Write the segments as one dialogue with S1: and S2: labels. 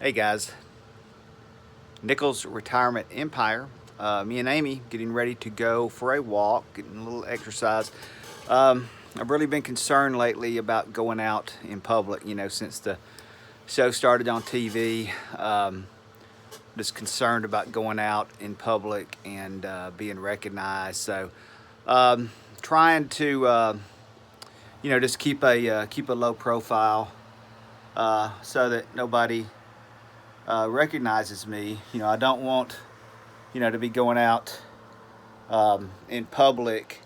S1: Hey guys, Nichols Retirement Empire. Me and Amy getting ready to go for a walk, getting a little exercise. I've really been concerned lately about going out in public, since the show started on TV. Just concerned about going out in public and being recognized. So, trying to, just keep a low profile so that nobody recognizes me. I don't want, to be going out in public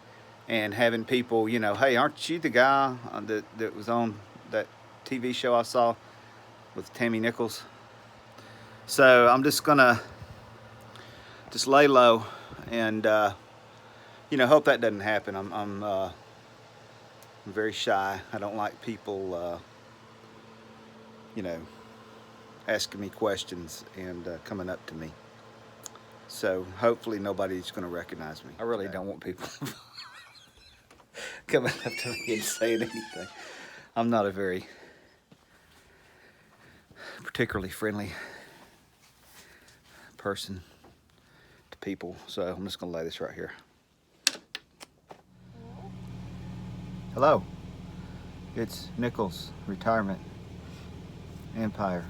S1: and having people, hey, aren't you the guy that was on that TV show I saw with Me-Nichols? So I'm just gonna just lay low and hope that doesn't happen. I'm very shy. I don't like people asking me questions and coming up to me. So hopefully nobody's going to recognize me. I really don't want people coming up to me and saying anything. I'm not a very particularly friendly person to people, so I'm just going to lay this right here. Hello, it's Nichols Retirement Empire.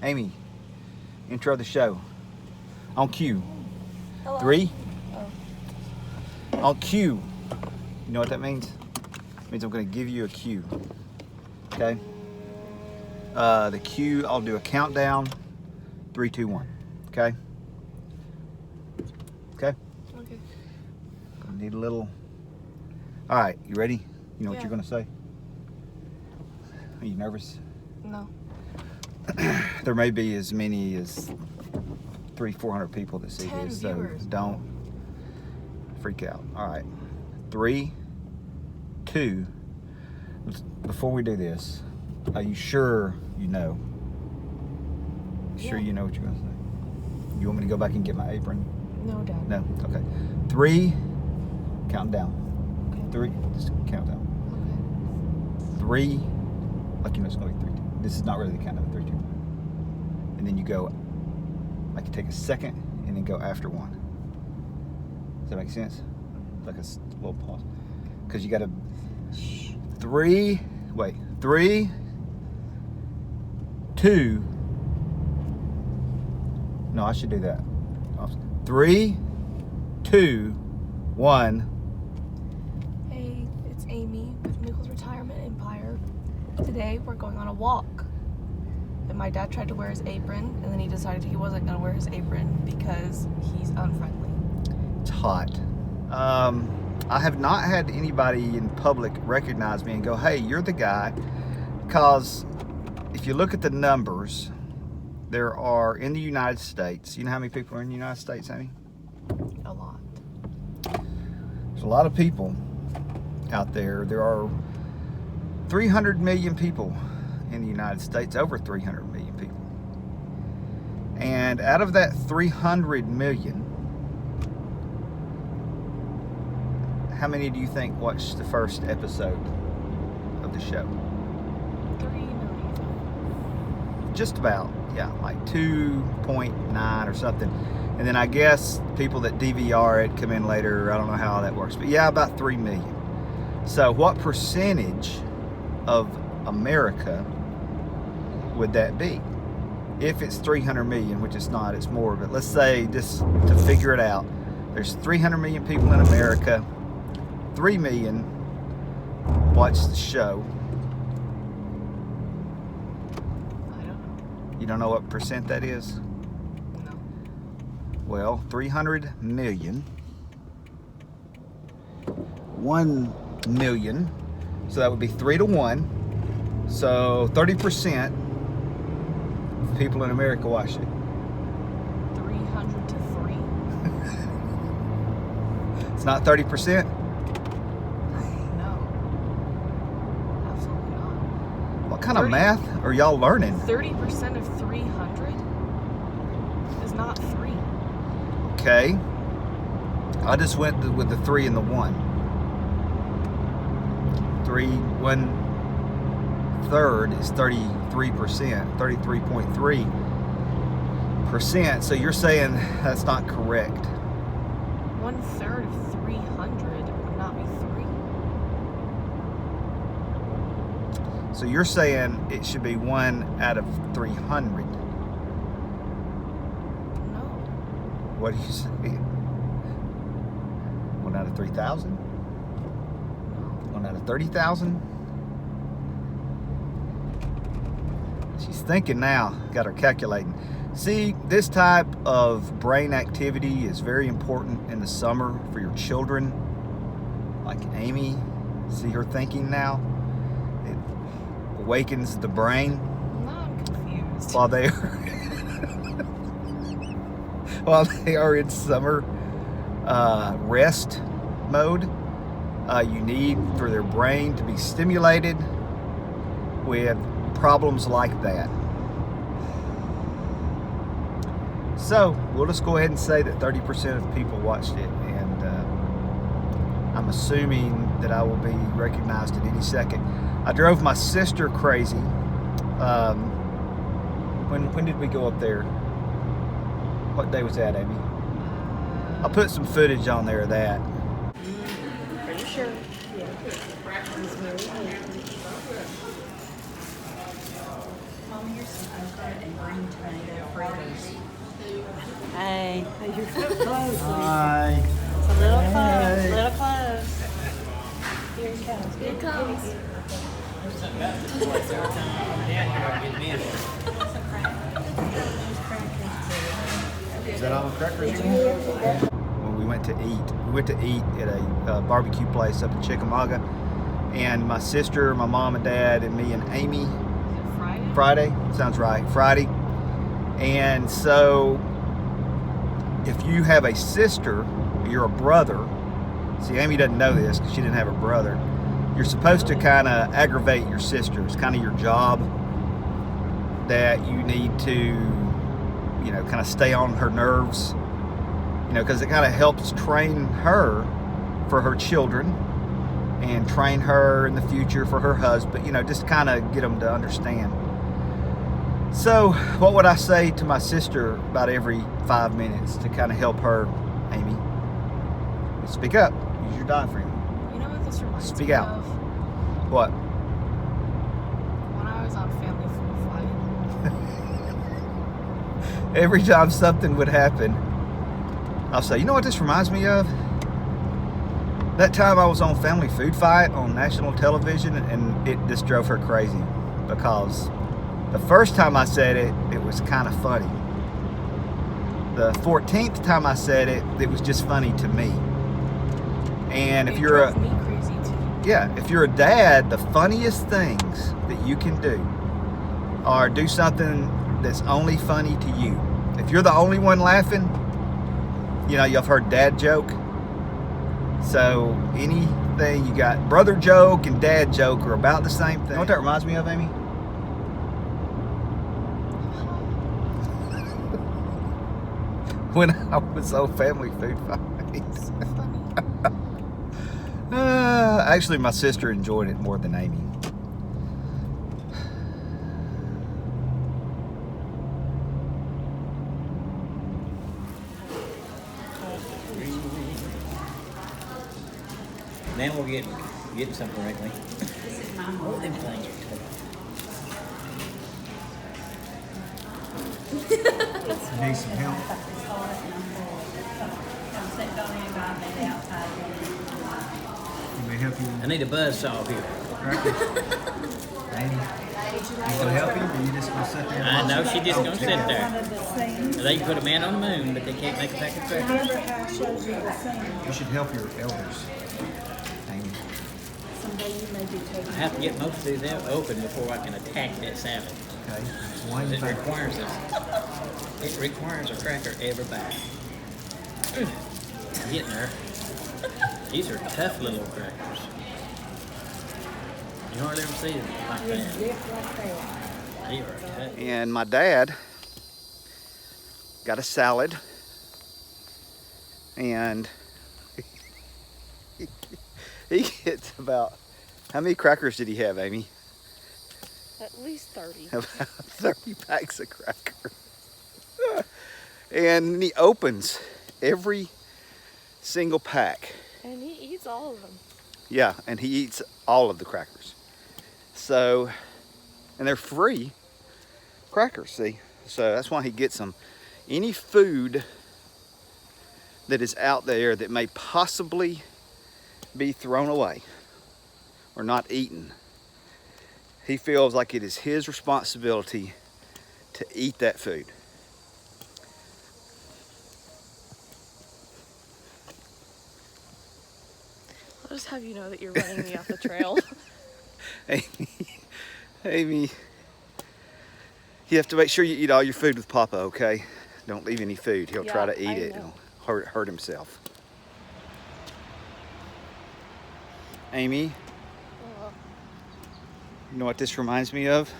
S1: Amy, intro the show. On cue.
S2: Hello.
S1: 3.
S2: Oh.
S1: On cue. You know what that means? It means I'm going to give you a cue. Okay? The cue, I'll do a countdown. 3, 2, 1. Okay? Okay?
S2: Okay.
S1: Gonna need a little. All right, you ready? You know what
S2: Yeah.
S1: you're going to say? Are you nervous?
S2: No.
S1: There may be as many as 300-400 people that see
S2: 10
S1: this, so
S2: viewers.
S1: don't freak out. All right, 3, 2. Before we do this, are you sure you know? Sure,
S2: Yeah.
S1: you know what you're gonna say. You want me to go back and get my apron?
S2: No, Dad.
S1: No. Okay. 3. Counting down.
S2: Okay.
S1: 3. Just count down.
S2: Okay.
S1: 3. Like it's gonna be 3. 2. This is not really the countdown. 3, 2, 1. And then you go, like you take a second and then go after 1. Does that make sense? Like a little pause. Because you got to 3, 2. No, I should do that. 3, 2, 1.
S2: Hey, it's Amy with Nichols Retirement Empire. Today we're going on a walk. And my dad tried to wear his apron, and then he decided he wasn't going to wear his apron because he's unfriendly.
S1: It's hot. I have not had anybody in public recognize me and go, hey, you're the guy. Because if you look at the numbers, there are in the United States, you know how many people are in the United States, Amy?
S2: A lot.
S1: There's a lot of people out there. There are 300 million people in the United States, over 300 million people. And out of that 300 million, how many do you think watched the first episode of the show?
S2: 3 million.
S1: Just about, yeah, like 2.9 or something. And then I guess people that DVR it come in later. I don't know how that works, but yeah, about 3 million. So what percentage of America would that be? If it's 300 million, which it's not, it's more, but let's say, just to figure it out, there's 300 million people in America. 3 million watch the show.
S2: I don't know.
S1: You don't know what percent that is?
S2: No.
S1: Well, 300 million. 1 million. So that would be 3 to 1. So 30% of people in America watch it.
S2: 300 to 3?
S1: It's not 30%?
S2: No. Absolutely not.
S1: What kind of
S2: 30.
S1: math are y'all learning?
S2: 30% of 300 is not 3.
S1: Okay. I just went with the 3 and the 1. 3, 1, third is 33%, 33.3%. So you're saying that's not correct.
S2: 1/3 of 300 would not be 3.
S1: So you're saying it should be 1 out of 300.
S2: No.
S1: What are you saying? 1 out of 3,000? 1 out of 30,000? She's thinking now, got her calculating. See, this type of brain activity is very important in the summer for your children. Like Amy, see her thinking now? It awakens the brain
S2: Now I'm confused.
S1: while they are while they are in summer rest mode. You need for their brain to be stimulated with problems like that. So we'll just go ahead and say that 30% of people watched it, and I'm assuming that I will be recognized at any second. I drove my sister crazy. When did we go up there? What day was that, Amy? I'll put some footage on there of that.
S2: Are you sure?
S3: Mom, here's some okra and green tomato fritters.
S4: Hey,
S3: You're so close.
S1: Hi.
S4: it's a little close, little close.
S3: Here it comes.
S2: Here it comes.
S1: Is that all the crackers you want? When we went to eat at a barbecue place up in Chickamauga, and my sister, my mom and dad, and me and Amy.
S2: Is it Friday?
S1: Friday, sounds right, Friday. And so, if you have a sister, you're a brother. See, Amy doesn't know this because she didn't have a brother. You're supposed to kind of aggravate your sister. It's kind of your job that you need to, you know, kind of stay on her nerves, you know, because it kind of helps train her for her children and train her in the future for her husband, you know, just kind of get them to understand. So what would I say to my sister about every 5 minutes to kind of help her, Amy? Speak up. Use your diaphragm.
S2: You know what this reminds
S1: Speak
S2: me
S1: out.
S2: of?
S1: What?
S2: When I was on Family Food Fight.
S1: Every time something would happen, I'll say, you know what this reminds me of? That time I was on Family Food Fight on national television, and it just drove her crazy because the first time I said it, it was kind of funny. The 14th time I said it, it was just funny to me. And if
S2: It
S1: you're
S2: drove me crazy too.
S1: yeah, if you're a dad, the funniest things that you can do are do something that's only funny to you. If you're the only one laughing, you know, you've heard dad joke. So anything you got, brother joke and dad joke are about the same thing. You know what that reminds me of, Amy? When I was on Family Food Fight.
S2: So funny.
S1: Actually, my sister enjoyed it more than Amy.
S5: Now we're getting something correctly.
S3: This is my
S5: Oh,
S3: mom.
S5: them things are
S1: Need some help? Can we help you?
S5: I need a buzzsaw here.
S1: Amy, you gonna help you, or you just gonna sit there? and
S5: I
S1: watch
S5: know
S1: it?
S5: she just gonna sit
S3: One
S5: there.
S3: of the things.
S5: They can put a man on the moon, but they can't make a pack of crackers.
S3: Remember how I showed you the thing?
S1: You should help your elders, Amy.
S3: Someday you may be taking.
S5: I have to get most of these out open before I can attack that salad.
S1: Okay. One
S5: It
S1: back.
S5: requires us. It requires a cracker every bite. Getting there. These are tough little crackers. You hardly ever see them like that.
S3: Just like that.
S5: They are tough.
S1: And my dad got a salad, and he gets about, how many crackers did he have, Amy?
S2: At least 30.
S1: About 30 packs of crackers. And he opens every single pack.
S2: And he eats all of them.
S1: Yeah, and he eats all of the crackers. So, and they're free crackers, see? So that's why he gets them. Any food that is out there that may possibly be thrown away or not eaten, he feels like it is his responsibility to eat that food.
S2: I'll just have you know that you're running me off the trail.
S1: Amy, you have to make sure you eat all your food with Papa, okay? Don't leave any food. He'll try
S2: Yeah,
S1: to eat
S2: I
S1: it
S2: know.
S1: and hurt himself. Amy, you know what this reminds me of?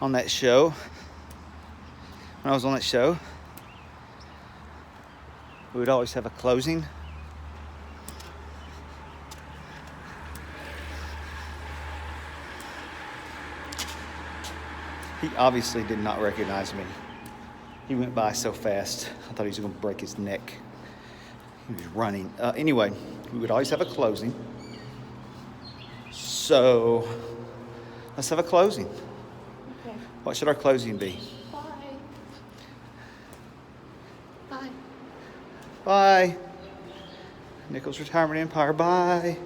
S1: On that show, when I was on that show, we would always have a closing. He obviously did not recognize me. He went by so fast, I thought he was going to break his neck. He was running. Anyway, we would always have a closing. So, let's have a closing.
S2: Okay.
S1: What should our closing be?
S2: Bye. Bye.
S1: Bye. Nichols Retirement Empire, bye.